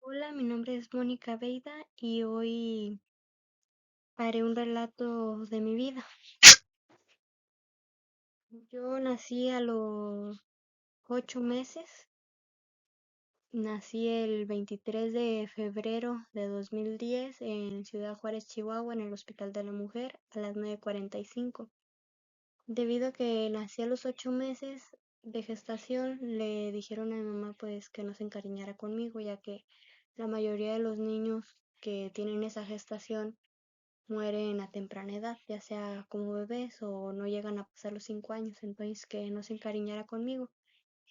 Hola, mi nombre es Mónica Veida y hoy haré un relato de mi vida. Yo nací a los 8 meses, nací el 23 de febrero de 2010 en Ciudad Juárez, Chihuahua, en el Hospital de la Mujer a las 9:45. Debido a que nací a los 8 meses de gestación, le dijeron a mi mamá pues que no se encariñara conmigo, ya que la mayoría de los niños que tienen esa gestación mueren a temprana edad, ya sea como bebés o no llegan a pasar los 5 años, entonces que no se encariñara conmigo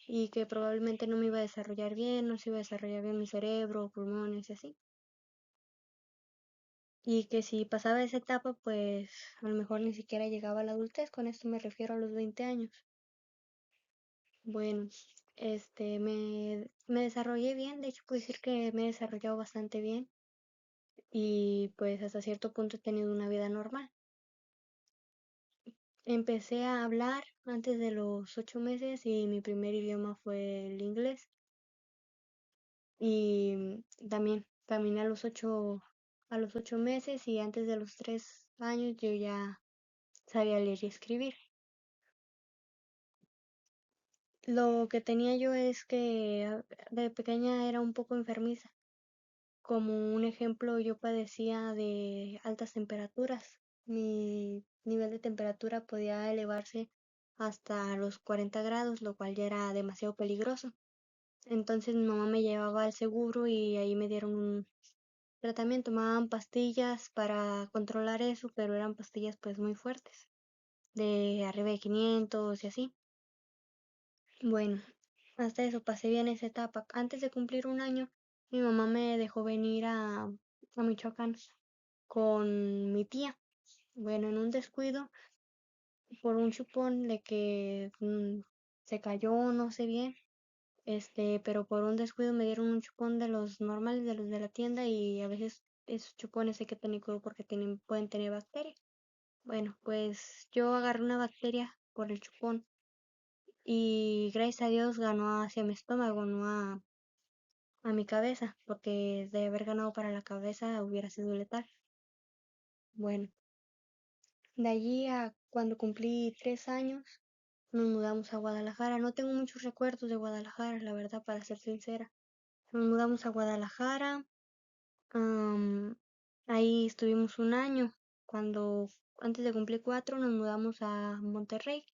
y que probablemente no me iba a desarrollar bien, no se iba a desarrollar bien mi cerebro, pulmones y así. Y que si pasaba esa etapa, pues a lo mejor ni siquiera llegaba a la adultez, con esto me refiero a los 20 años. Bueno, me desarrollé bien, de hecho puedo decir que me he desarrollado bastante bien y pues hasta cierto punto he tenido una vida normal. Empecé a hablar antes de los 8 meses y mi primer idioma fue el inglés. Y también caminé a los 8 meses y antes de los 3 años yo ya sabía leer y escribir. Lo que tenía yo es que de pequeña era un poco enfermiza. Como un ejemplo, yo padecía de altas temperaturas. Mi nivel de temperatura podía elevarse hasta los 40 grados, lo cual ya era demasiado peligroso. Entonces mi mamá me llevaba al seguro y ahí me dieron un tratamiento. Tomaban pastillas para controlar eso, pero eran pastillas pues muy fuertes, de arriba de 500 y así. Bueno, hasta eso pasé bien esa etapa. Antes de cumplir un año, mi mamá me dejó venir a Michoacán con mi tía. Bueno, en un descuido, por un chupón de que se cayó, no sé bien, pero por un descuido me dieron un chupón de los normales, de los de la tienda, y a veces esos chupones hay que tener cuidado porque pueden tener bacterias. Bueno, pues yo agarré una bacteria por el chupón y gracias a Dios ganó hacia mi estómago, no a mi cabeza, porque de haber ganado para la cabeza hubiera sido letal. Bueno, de allí a cuando cumplí 3 años, nos mudamos a Guadalajara. No tengo muchos recuerdos de Guadalajara, la verdad, para ser sincera. Nos mudamos a Guadalajara. am, Ahí estuvimos un año. Antes de cumplir 4, nos mudamos a Monterrey.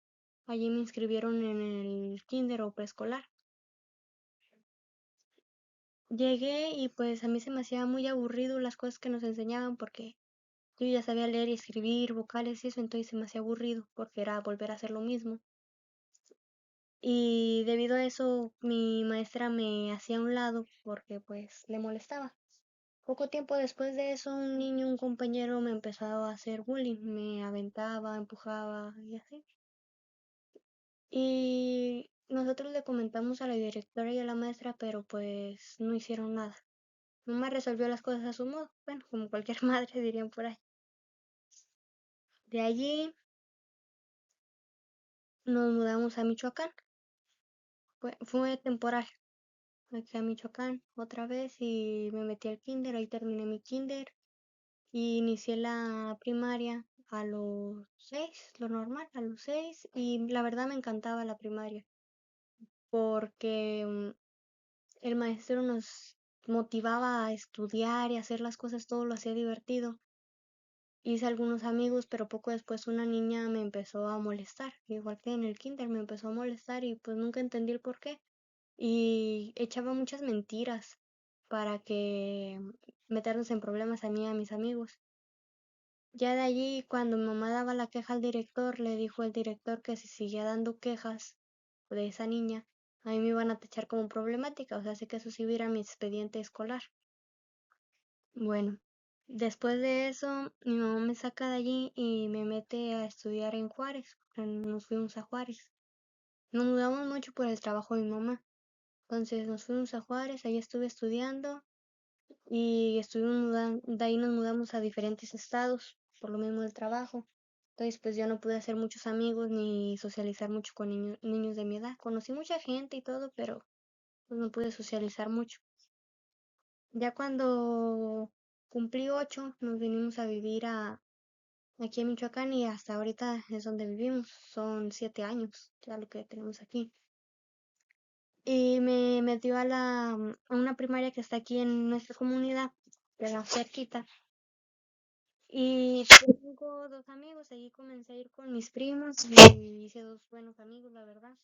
Allí me inscribieron en el kinder o preescolar. Llegué y pues a mí se me hacía muy aburrido las cosas que nos enseñaban porque yo ya sabía leer y escribir vocales y eso, entonces se me hacía aburrido porque era volver a hacer lo mismo. Y debido a eso mi maestra me hacía a un lado porque pues le molestaba. Poco tiempo después de eso, un compañero me empezó a hacer bullying, me aventaba, empujaba y así. Y nosotros le comentamos a la directora y a la maestra, pero pues no hicieron nada. Mamá resolvió las cosas a su modo, bueno, como cualquier madre dirían por ahí. De allí nos mudamos a Michoacán. Fue temporal. Me quedé a Michoacán otra vez y me metí al kinder, ahí terminé mi kinder y inicié la primaria a los 6, lo normal, a los 6, y la verdad me encantaba la primaria porque el maestro nos motivaba a estudiar y hacer las cosas, todo lo hacía divertido. Hice algunos amigos, pero poco después una niña me empezó a molestar, igual que en el kinder me empezó a molestar y pues nunca entendí el por qué. Y echaba muchas mentiras para que meternos en problemas a mí y a mis amigos. Ya de allí, cuando mi mamá daba la queja al director, le dijo el director que si seguía dando quejas de esa niña, a mí me iban a tachar como problemática, o sea, sé que eso sí hubiera mi expediente escolar. Bueno, después de eso, mi mamá me saca de allí y me mete a estudiar en Juárez. Nos fuimos a Juárez. Nos mudamos mucho por el trabajo de mi mamá. Entonces nos fuimos a Juárez, ahí estuve estudiando y de ahí nos mudamos a diferentes estados, por lo mismo del trabajo. Entonces pues yo no pude hacer muchos amigos ni socializar mucho con niños de mi edad. Conocí mucha gente y todo, pero pues no pude socializar mucho. Ya cuando cumplí 8, nos vinimos a vivir aquí en Michoacán y hasta ahorita es donde vivimos. Son 7 años ya lo que tenemos aquí. Y me metió a una primaria que está aquí en nuestra comunidad, que era cerquita. Y tengo 2 amigos, allí comencé a ir con mis primos y hice 2 buenos amigos, la verdad.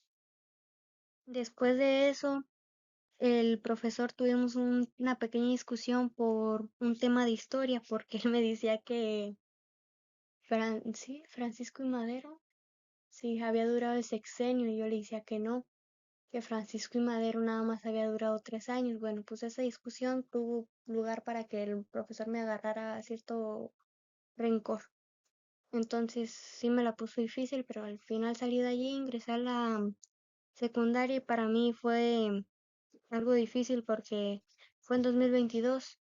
Después de eso, el profesor tuvimos una pequeña discusión por un tema de historia, porque él me decía que sí, Francisco y Madero, sí, había durado el sexenio y yo le decía que no, que Francisco y Madero nada más había durado 3 años. Bueno, pues esa discusión tuvo lugar para que el profesor me agarrara cierto rencor. Entonces sí me la puso difícil, pero al final salí de allí, ingresé a la secundaria y para mí fue algo difícil porque fue en 2022.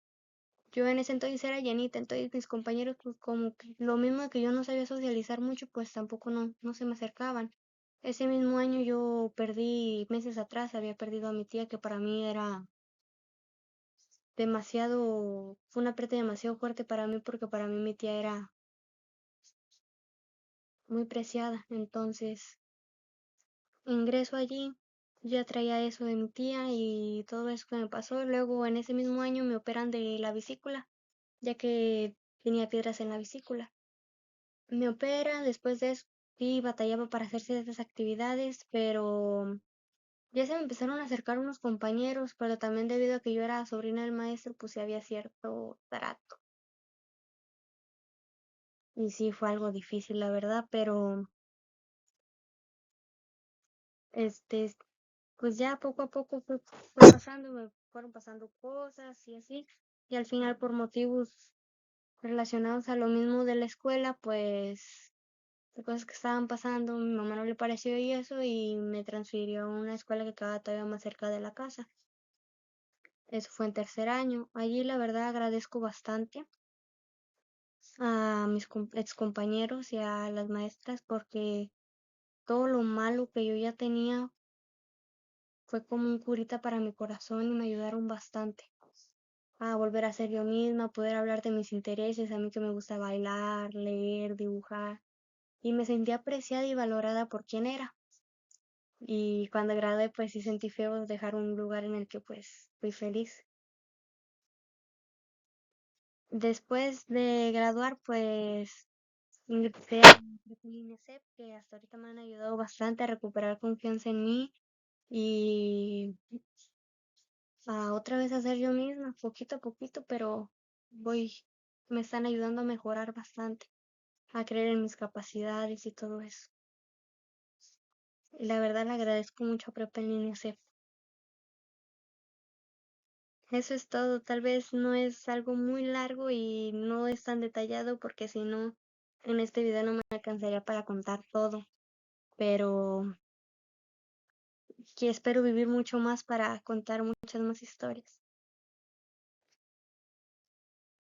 Yo en ese entonces era llenita, entonces mis compañeros pues como que lo mismo que yo no sabía socializar mucho, pues tampoco no se me acercaban. Ese mismo año yo perdí, meses atrás había perdido a mi tía, que para mí era demasiado, fue una pérdida demasiado fuerte para mí porque para mí mi tía era muy preciada. Entonces ingreso allí, ya traía eso de mi tía y todo eso que me pasó. Luego en ese mismo año me operan de la vesícula, ya que tenía piedras en la vesícula. Me operan, después de eso sí batallaba para hacer ciertas actividades, pero ya se me empezaron a acercar unos compañeros, pero también debido a que yo era sobrina del maestro, pues sí había cierto trato. Y sí fue algo difícil, la verdad, pero este, pues ya poco a poco fue pasando, me fueron pasando cosas y así. Y al final por motivos relacionados a lo mismo de la escuela, pues de cosas que estaban pasando, mi mamá no le pareció y eso, y me transfirió a una escuela que quedaba todavía más cerca de la casa. Eso fue en tercer año. Allí la verdad agradezco bastante a mis ex compañeros y a las maestras porque todo lo malo que yo ya tenía fue como un curita para mi corazón y me ayudaron bastante a volver a ser yo misma, a poder hablar de mis intereses, a mí que me gusta bailar, leer, dibujar, y me sentí apreciada y valorada por quien era. Y cuando gradué, pues sí sentí feo dejar un lugar en el que pues fui feliz. Después de graduar, pues ingresé a INESEP, que hasta ahorita me han ayudado bastante a recuperar confianza en mí y a otra vez a ser yo misma, poquito a poquito, pero voy, me están ayudando a mejorar bastante, a creer en mis capacidades y todo eso. Y la verdad le agradezco mucho a Prepa en INESEP. Eso es todo, tal vez no es algo muy largo y no es tan detallado porque si no, en este video no me alcanzaría para contar todo, pero que espero vivir mucho más para contar muchas más historias.